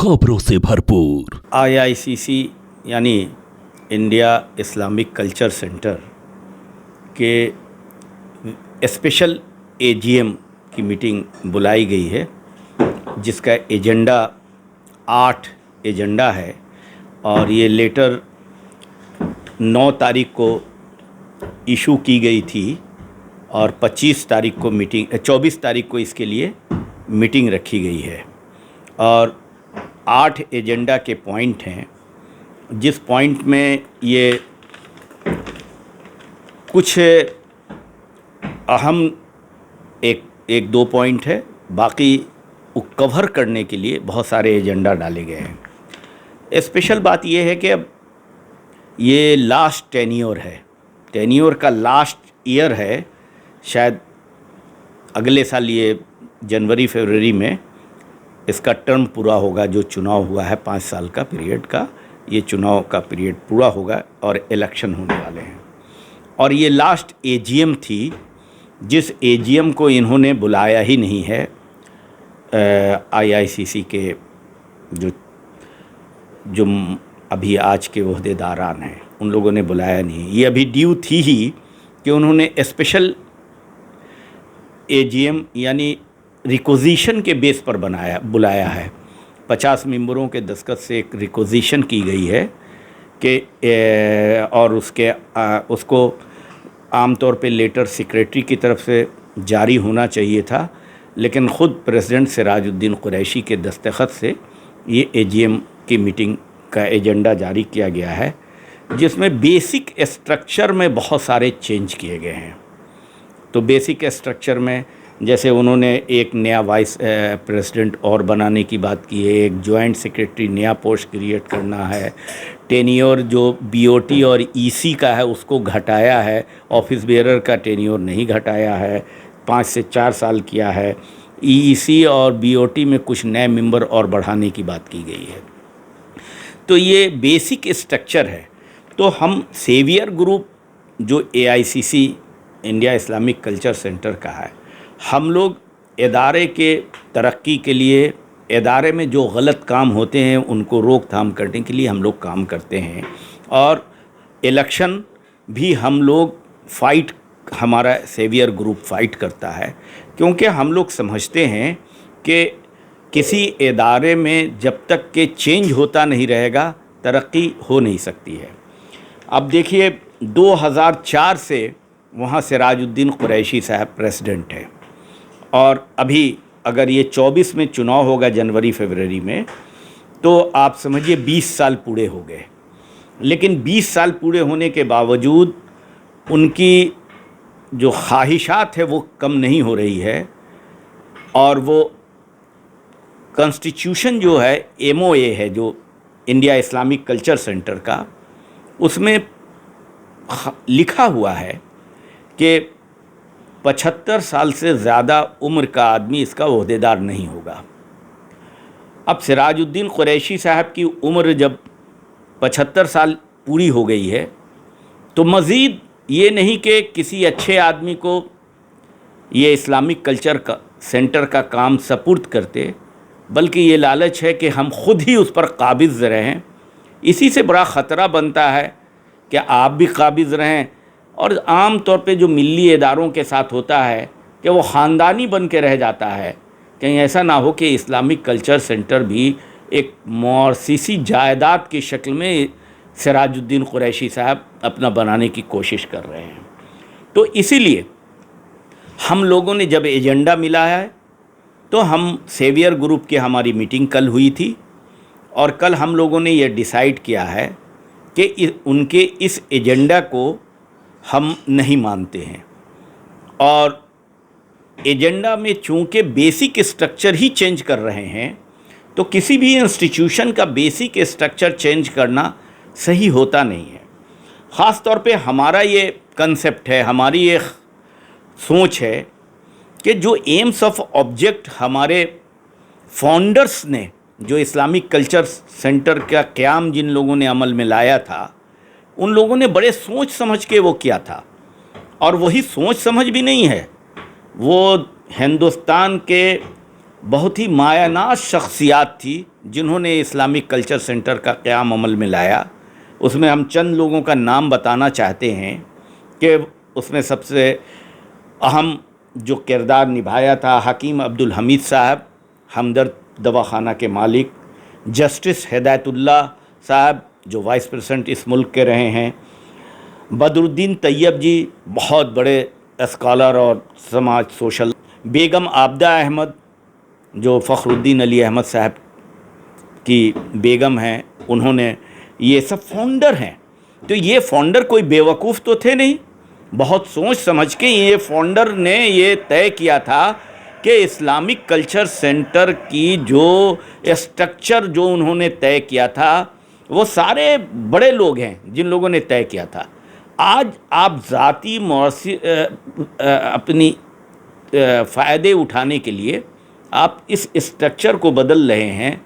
खबरों से भरपूर। IICC यानी इंडिया इस्लामिक कल्चर सेंटर के स्पेशल AGM की मीटिंग बुलाई गई है, जिसका एजेंडा 8 एजेंडा है और ये लेटर 9 तारीख को इशू की गई थी और 25 तारीख को 24 तारीख को इसके लिए मीटिंग रखी गई है। और 8 एजेंडा के पॉइंट हैं, जिस पॉइंट में ये कुछ अहम एक दो पॉइंट है, बाकी कवर करने के लिए बहुत सारे एजेंडा डाले गए हैं। स्पेशल बात ये है कि अब ये लास्ट टेन्योर है, टेन्योर का लास्ट ईयर है। शायद अगले साल ये जनवरी फरवरी में इसका टर्म पूरा होगा। जो चुनाव हुआ है 5 साल का पीरियड का, ये चुनाव का पीरियड पूरा होगा और इलेक्शन होने वाले हैं। और ये लास्ट AGM थी, जिस AGM को इन्होंने बुलाया ही नहीं है। IICC के जो अभी आज के ओहदेदारान हैं, उन लोगों ने बुलाया नहीं। ये अभी ड्यू थी ही कि उन्होंने स्पेशल AGM यानी रिक्वेजिशन के बेस पर बुलाया है। 50 मेंबरों के दस्तखत से एक रिक्वेजिशन की गई है कि और उसको आमतौर पे लेटर सेक्रेटरी की तरफ से जारी होना चाहिए था, लेकिन ख़ुद प्रेसिडेंट सिराजुद्दीन कुरैशी के दस्तखत से ये AGM की मीटिंग का एजेंडा जारी किया गया है, जिसमें बेसिक स्ट्रक्चर में बहुत सारे चेंज किए गए हैं। तो बेसिक स्ट्रक्चर में जैसे उन्होंने एक नया वाइस प्रेसिडेंट और बनाने की बात की है, एक जॉइंट सेक्रेटरी नया पोस्ट क्रिएट करना है, टेन्योर जो BOT और EC का है उसको घटाया है, ऑफिस बेयरर का टेन्योर नहीं घटाया है, 5 से 4 साल किया है। EC और BOT में कुछ नए मेंबर और बढ़ाने की बात की गई है। तो ये बेसिक स्ट्रक्चर है। तो हम सेवियर ग्रुप जो AICC India Islamic culture centre का है, हम लोग इदारे के तरक्की के लिए, इदारे में जो गलत काम होते हैं उनको रोकथाम करने के लिए हम लोग काम करते हैं। और इलेक्शन भी हम लोग हमारा सेवियर ग्रुप फाइट करता है, क्योंकि हम लोग समझते हैं कि किसी इदारे में जब तक के चेंज होता नहीं रहेगा तरक्की हो नहीं सकती है। अब देखिए 2004 से वहाँ सिराजुद्दीन कुरैशी साहब प्रेसिडेंट है, और अभी अगर ये 24 में चुनाव होगा जनवरी फरवरी में, तो आप समझिए 20 साल पूरे हो गए। लेकिन 20 साल पूरे होने के बावजूद उनकी जो ख्वाहिशात है वो कम नहीं हो रही है। और वो कॉन्स्टिट्यूशन जो है MOA है जो इंडिया इस्लामिक कल्चर सेंटर का, उसमें लिखा हुआ है कि 75 साल से ज़्यादा उम्र का आदमी इसका ओहदेदार नहीं होगा। अब सिराजुद्दीन कुरैशी साहब की उम्र जब 75 साल पूरी हो गई है, तो मज़ीद ये नहीं कि किसी अच्छे आदमी को ये इस्लामिक कल्चर का सेंटर का काम सपुर्द करते, बल्कि ये लालच है कि हम खुद ही उस पर काबिज़ रहें। इसी से बड़ा ख़तरा बनता है कि आप भी काबिज़ रहें, और आम तौर पे जो मिली इदारों के साथ होता है कि वो ख़ानदानी बन के रह जाता है। कहीं ऐसा ना हो कि इस्लामिक कल्चर सेंटर भी एक मुअस्सिसी जायदाद की शक्ल में सिराजुद्दीन कुरैशी साहब अपना बनाने की कोशिश कर रहे हैं। तो इसीलिए हम लोगों ने जब एजेंडा मिला है, तो हम सेवियर ग्रुप की हमारी मीटिंग कल हुई थी, और कल हम लोगों ने ये डिसाइड किया है कि उनके इस एजेंडा को हम नहीं मानते हैं। और एजेंडा में चूँकि बेसिक स्ट्रक्चर ही चेंज कर रहे हैं, तो किसी भी इंस्टीट्यूशन का बेसिक स्ट्रक्चर चेंज करना सही होता नहीं है। ख़ास तौर पे हमारा ये कंसेप्ट है, हमारी ये सोच है कि जो एम्स ऑफ ऑब्जेक्ट हमारे फाउंडर्स ने, जो इस्लामिक कल्चर सेंटर का क़याम जिन लोगों ने अमल में लाया था, उन लोगों ने बड़े सोच समझ के वो किया था। और वही सोच समझ भी नहीं है, वो हिंदुस्तान के बहुत ही मायानाज शख्सियात थी जिन्होंने इस्लामिक कल्चर सेंटर का क़याम अमल में लाया। उसमें हम चंद लोगों का नाम बताना चाहते हैं कि उसमें सबसे अहम जो किरदार निभाया था हकीम अब्दुल हमीद साहब, हमदर्द दवाखाना के मालिक, जस्टिस हिदायतुल्लाह साहब जो वाइस प्रेसिडेंट इस मुल्क के रहे हैं, बदरुद्दीन तैयब जी बहुत बड़े स्कॉलर और समाज सोशल, बेगम आबदा अहमद जो फ़खरुद्दीन अली अहमद साहब की बेगम हैं, उन्होंने, ये सब फाउंडर हैं। तो ये फाउंडर कोई बेवकूफ़ तो थे नहीं, बहुत सोच समझ के ये फाउंडर ने ये तय किया था कि इस्लामिक कल्चर सेंटर की जो स्ट्रक्चर जो उन्होंने तय किया था वो सारे बड़े लोग हैं जिन लोगों ने तय किया था। आज आप ज़ाती अपनी फ़ायदे उठाने के लिए आप इस स्ट्रक्चर को बदल रहे हैं,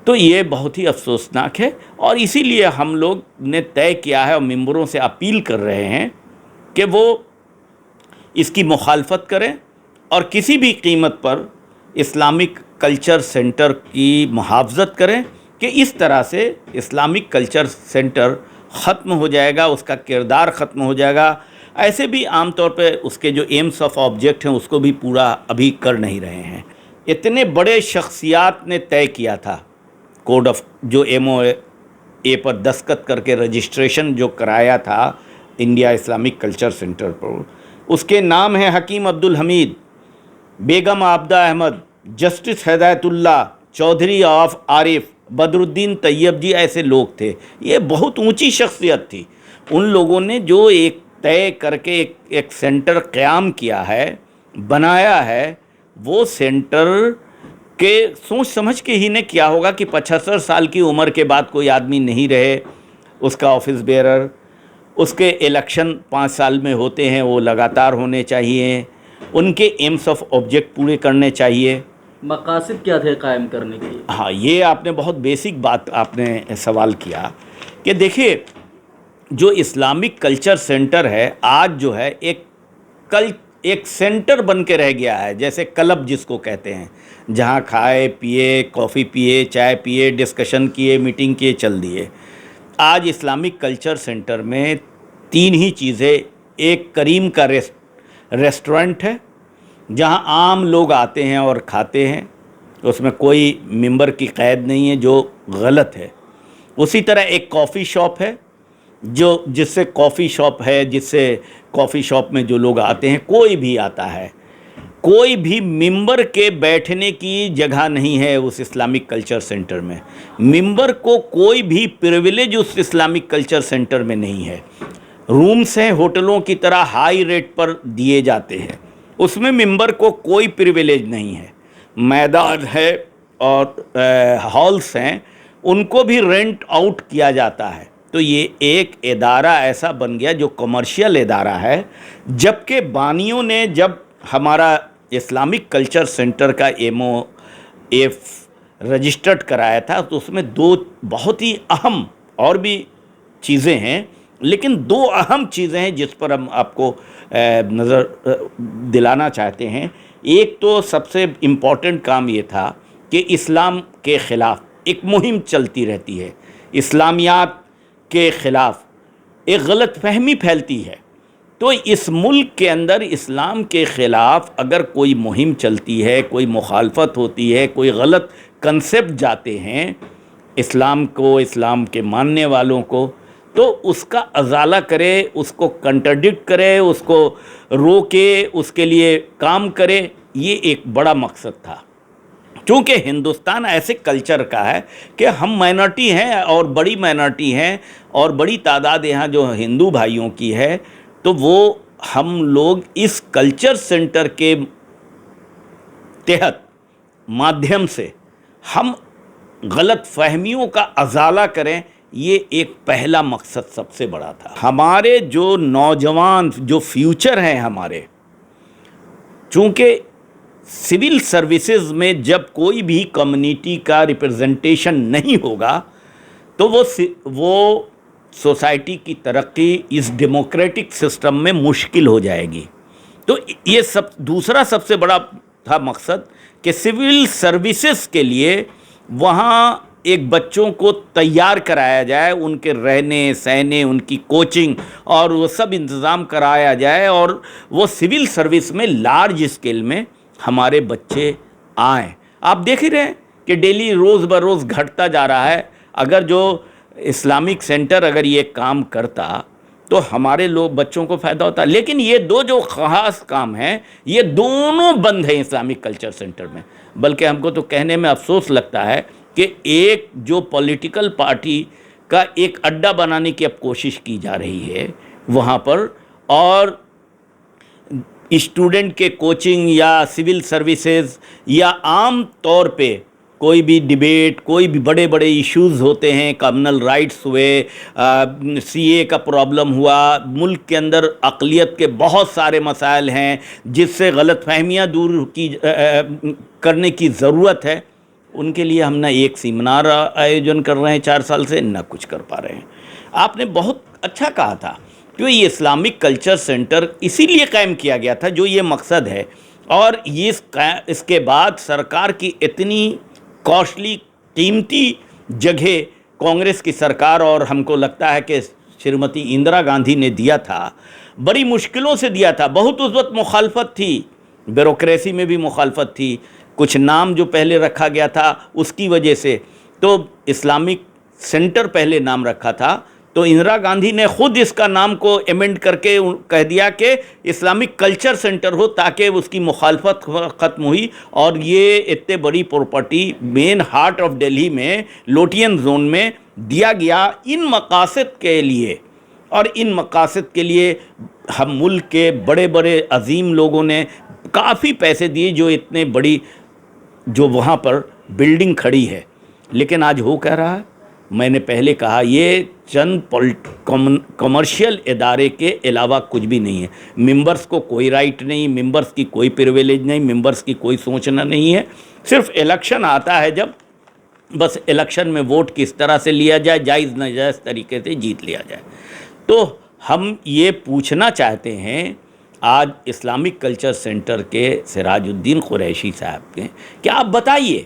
तो ये बहुत ही अफसोसनाक है। और इसीलिए हम लोग ने तय किया है और मेंबरों से अपील कर रहे हैं कि वो इसकी मुखालफत करें और किसी भी कीमत पर इस्लामिक कल्चर सेंटर की मुहाफ़ज़त करें कि इस तरह से इस्लामिक कल्चर सेंटर ख़त्म हो जाएगा, उसका किरदार ख़त्म हो जाएगा। ऐसे भी आम तौर पे उसके जो एम्स ऑफ ऑब्जेक्ट हैं उसको भी पूरा अभी कर नहीं रहे हैं। इतने बड़े शख्सियात ने तय किया था कोड ऑफ जो MOA पर दस्तखत करके रजिस्ट्रेशन जो कराया था इंडिया इस्लामिक कल्चर सेंटर पर, उसके नाम हैं हकीम अब्दुल हमीद, बेगम आबदा अहमद, जस्टिस हिदायतुल्लाह, चौधरी ऑफ आरिफ, बदरुद्दीन तैयब जी, ऐसे लोग थे। ये बहुत ऊंची शख्सियत थी। उन लोगों ने जो एक तय करके एक सेंटर क़याम किया है, बनाया है, वो सेंटर के सोच समझ के ही ने किया होगा कि 75 साल की उम्र के बाद कोई आदमी नहीं रहे उसका ऑफिस बेरर, उसके इलेक्शन 5 साल में होते हैं, वो लगातार होने चाहिए, उनके एम्स ऑफ ऑब्जेक्ट पूरे करने चाहिए। मकासद क्या थे कायम करने के लिए? हाँ, ये आपने बहुत बेसिक बात आपने सवाल किया कि देखिए जो इस्लामिक कल्चर सेंटर है आज जो है एक सेंटर बन के रह गया है, जैसे क्लब जिसको कहते हैं, जहाँ खाए पिए, कॉफ़ी पिए, चाय पिए, डिस्कशन किए, मीटिंग किए, चल दिए। आज इस्लामिक कल्चर सेंटर में 3 ही चीज़ें, एक करीम का रेस्टोरेंट है जहाँ आम लोग आते हैं और खाते हैं, उसमें कोई मेंबर की क़ैद नहीं है जो गलत है। उसी तरह एक कॉफ़ी शॉप है जिससे कॉफ़ी शॉप में जो लोग आते हैं, कोई भी आता है, कोई भी मेंबर के बैठने की जगह नहीं है उस इस्लामिक कल्चर सेंटर में। मेंबर को कोई भी प्रिविलेज उस इस्लामिक कल्चर सेंटर में नहीं है। रूम्स हैं होटलों की तरह, हाई रेट पर दिए जाते हैं, उसमें मेंबर को कोई प्रिविलेज नहीं है। मैदान है और हॉल्स हैं, उनको भी रेंट आउट किया जाता है। तो ये एक इदारा ऐसा बन गया जो कमर्शियल इदारा है। जबकि बानियों ने जब हमारा इस्लामिक कल्चर सेंटर का MOA रजिस्टर्ड कराया था तो उसमें 2 बहुत ही अहम और भी चीज़ें हैं, लेकिन 2 अहम चीज़ें हैं जिस पर हम आपको नज़र दिलाना चाहते हैं। एक तो सबसे इम्पॉर्टेंट काम ये था कि इस्लाम के ख़िलाफ़ एक मुहिम चलती रहती है, इस्लामियात के ख़िलाफ़ एक गलत फहमी फैलती है। तो इस मुल्क के अंदर इस्लाम के ख़िलाफ़ अगर कोई मुहिम चलती है, कोई मुखालफत होती है, कोई गलत कंसेप्ट जाते हैं इस्लाम को, इस्लाम के मानने वालों को, तो उसका अजाला करे, उसको कंट्रडिक्ट करे, उसको रोके, उसके लिए काम करे। ये एक बड़ा मकसद था। क्योंकि हिंदुस्तान ऐसे कल्चर का है कि हम माइनॉरिटी हैं और बड़ी माइनॉरिटी हैं और बड़ी तादाद यहाँ जो हिंदू भाइयों की है, तो वो हम लोग इस कल्चर सेंटर के तहत माध्यम से हम गलत फहमियों का अजाला करें, ये एक पहला मकसद सबसे बड़ा था। हमारे जो नौजवान जो फ्यूचर हैं हमारे, चूँकि सिविल सर्विसेज में जब कोई भी कम्युनिटी का रिप्रेजेंटेशन नहीं होगा तो वो सोसाइटी की तरक्की इस डेमोक्रेटिक सिस्टम में मुश्किल हो जाएगी। तो ये सब दूसरा सबसे बड़ा था मकसद کہ सिविल सर्विसेज के लिए वहाँ एक बच्चों को तैयार कराया जाए, उनके रहने सहने, उनकी कोचिंग और वो सब इंतज़ाम कराया जाए और वो सिविल सर्विस में लार्ज स्केल में हमारे बच्चे आएँ। आप देख ही रहे हैं कि डेली रोज़ बरोज़ घटता जा रहा है। अगर जो इस्लामिक सेंटर अगर ये काम करता तो हमारे लोग बच्चों को फ़ायदा होता, लेकिन ये दो जो ख़ास काम हैं ये दोनों बंद हैं इस्लामिक कल्चर सेंटर में। बल्कि हमको तो कहने में अफसोस लगता है कि एक जो पॉलिटिकल पार्टी का एक अड्डा बनाने की अब कोशिश की जा रही है वहाँ पर, और स्टूडेंट के कोचिंग या सिविल सर्विसेज या आम तौर पे कोई भी डिबेट, कोई भी बड़े बड़े इश्यूज़ होते हैं, कम्युनल राइट्स हुए, सीए का प्रॉब्लम हुआ, मुल्क के अंदर अक़लियत के बहुत सारे मसाइल हैं जिससे गलतफहमियाँ दूर की करने की ज़रूरत है, उनके लिए हम ना एक सेमिनार आयोजन कर रहे हैं 4 साल से, ना कुछ कर पा रहे हैं। आपने बहुत अच्छा कहा था कि ये इस्लामिक कल्चर सेंटर इसीलिए कायम किया गया था जो ये मकसद है, और ये इसके बाद सरकार की इतनी कॉस्टली कीमती जगह कांग्रेस की सरकार और हमको लगता है कि श्रीमती इंदिरा गांधी ने दिया था, बड़ी मुश्किलों से दिया था। बहुत उस वक्त मुखालफत थी, ब्यूरोक्रेसी में भी मुखालफत थी, कुछ नाम जो पहले रखा गया था उसकी वजह से, तो इस्लामिक सेंटर पहले नाम रखा था, तो इंदिरा गांधी ने ख़ुद इसका नाम को एमेंड करके कह दिया कि इस्लामिक कल्चर सेंटर हो, ताकि उसकी मुखालफत ख़त्म हुई और ये इतने बड़ी property main heart of Delhi में लोटियन जोन में दिया गया इन मकासद के लिए। और इन मकासद के लिए हम मुल्क के बड़े बड़े अजीम लोगों ने काफ़ी पैसे दिए, जो इतने बड़ी जो वहाँ पर बिल्डिंग खड़ी है। लेकिन आज हो क्या रहा है, मैंने पहले कहा, ये चंद कमर्शियल इदारे के अलावा कुछ भी नहीं है। मेंबर्स को कोई राइट नहीं, मेंबर्स की कोई प्रिविलेज नहीं, मेंबर्स की कोई सोचना नहीं है। सिर्फ इलेक्शन आता है जब, बस इलेक्शन में वोट किस तरह से लिया जाए, जायज़ नाजायज़ तरीके से जीत लिया जाए। तो हम ये पूछना चाहते हैं आज इस्लामिक कल्चर सेंटर के सिराजुद्दीन कुरैशी साहब के, कि आप बताइए,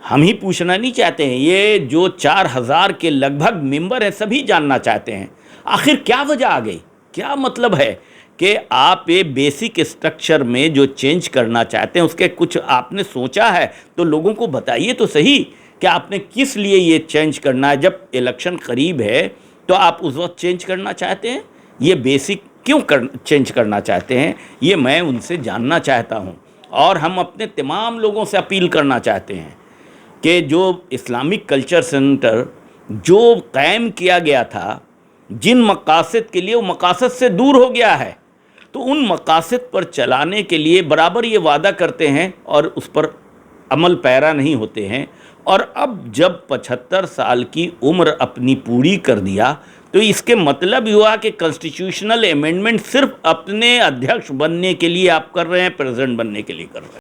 हम ही पूछना नहीं चाहते हैं, ये जो 4000 के लगभग मेंबर हैं सभी जानना चाहते हैं आखिर क्या वजह आ गई, क्या मतलब है कि आप ये बेसिक स्ट्रक्चर में जो चेंज करना चाहते हैं उसके कुछ आपने सोचा है तो लोगों को बताइए तो सही कि आपने किस लिए ये चेंज करना है। जब इलेक्शन करीब है तो आप उस वक्त चेंज करना चाहते हैं, ये बेसिक क्यों चेंज करना चाहते हैं, ये मैं उनसे जानना चाहता हूँ। और हम अपने तमाम लोगों से अपील करना चाहते हैं कि जो इस्लामिक कल्चर सेंटर जो कायम किया गया था, जिन मकासद के लिए, वो मकासद से दूर हो गया है, तो उन मकासद पर चलाने के लिए बराबर ये वादा करते हैं और उस पर अमल पैरा नहीं होते हैं। और अब जब 75 साल की उम्र अपनी पूरी कर दिया तो इसके मतलब हुआ कि कॉन्स्टिट्यूशनल अमेंडमेंट सिर्फ अपने अध्यक्ष बनने के लिए आप कर रहे हैं, प्रेसिडेंट बनने के लिए कर रहे हैं।